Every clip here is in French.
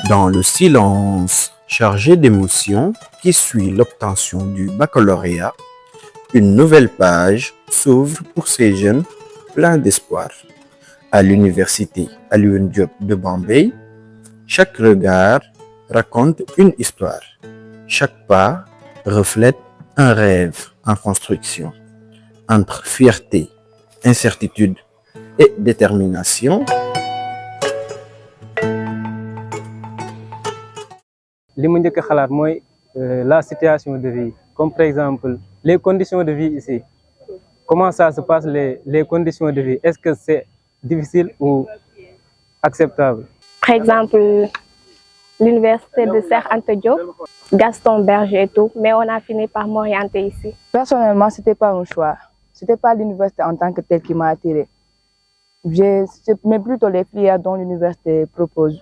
Dans le silence chargé d'émotions qui suit l'obtention du baccalauréat, une nouvelle page s'ouvre pour ces jeunes pleins d'espoir. À l'université Alioune Diop de Bambey, chaque regard raconte une histoire. Chaque pas reflète un rêve en construction. Entre fierté, incertitude et détermination, li ma njëkk a xalaat mooy la situation de vie, comme par exemple les conditions de vie ici. Comment ça se passe les conditions de vie? Est-ce que c'est difficile ou acceptable? Par exemple, l'université de Cheikh Anta Diop, Gaston Berger et tout, mais on a fini par m'orienter ici. Personnellement, c'était pas un choix. C'était pas l'université en tant que telle qui m'a attirée. Mais plutôt les filières dont l'université propose.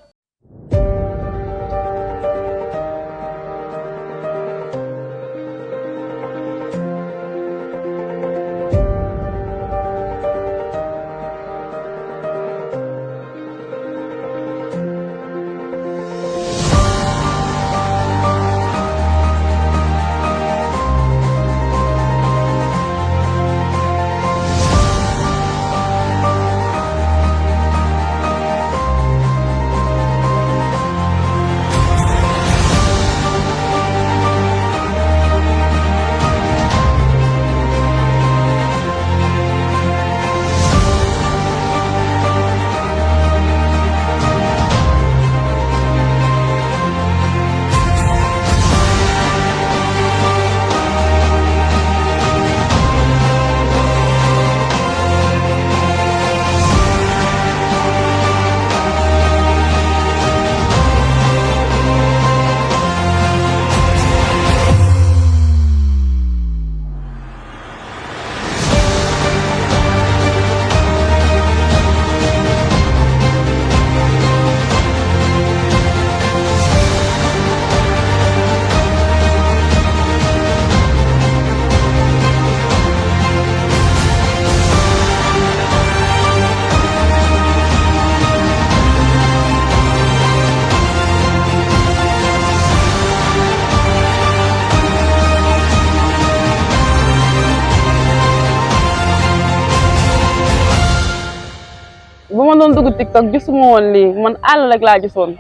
ba ma doon dugg TikTok gisuma woon lii man àll rek laa gisoon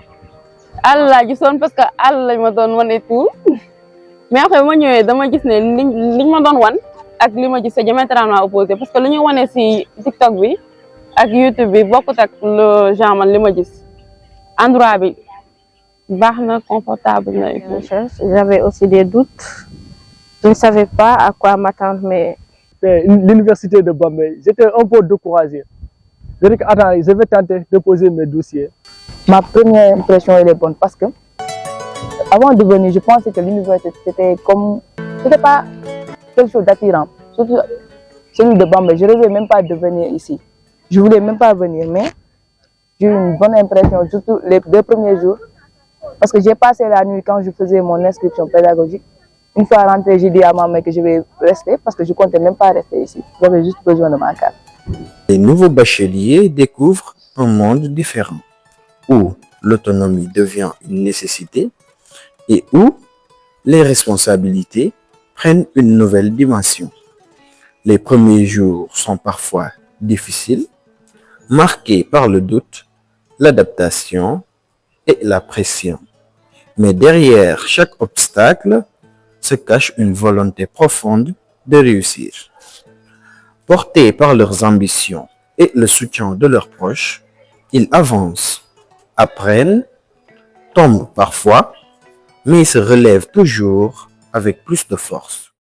parce que àll lañ ma doon wan et tout mais après ma ñëwee dama gis ne liñ ma doon wan ak li ma gis c'est diamétralement opposé parce que li ñu wane si TikTok bi ak YouTube bi bokkut ak le genre man li ma gis endroit bi baax na confortable na. J'avais aussi des doutes. Je ne savais pas à quoi m'attendre, mais l'université de Bambey, j'étais un peu découragé. Je dis que attends, je vais tenter de poser mes dossiers. Ma première impression elle est bonne parce que avant de venir, je pensais que l'université c'était pas quelque chose d'attirant. Surtout celui de Bambey, je ne rêvais même pas de venir ici. Je voulais même pas venir, mais j'ai eu une bonne impression, surtout les 2 premiers jours. Parce que j'ai passé la nuit quand je faisais mon inscription pédagogique. Une fois rentré, j'ai dit à ma mère que je vais rester parce que je ne comptais même pas rester ici. J'avais juste besoin de ma carte. les nouveaux bacheliers découvrent un monde différent, où l'autonomie devient une nécessité et où les responsabilités prennent une nouvelle dimension. Les premiers jours sont parfois difficiles, marqués par le doute, l'adaptation et la pression. Mais derrière chaque obstacle se cache une volonté profonde de réussir. Portés par leurs ambitions et le soutien de leurs proches, ils avancent, apprennent, tombent parfois, mais se relèvent toujours avec plus de force.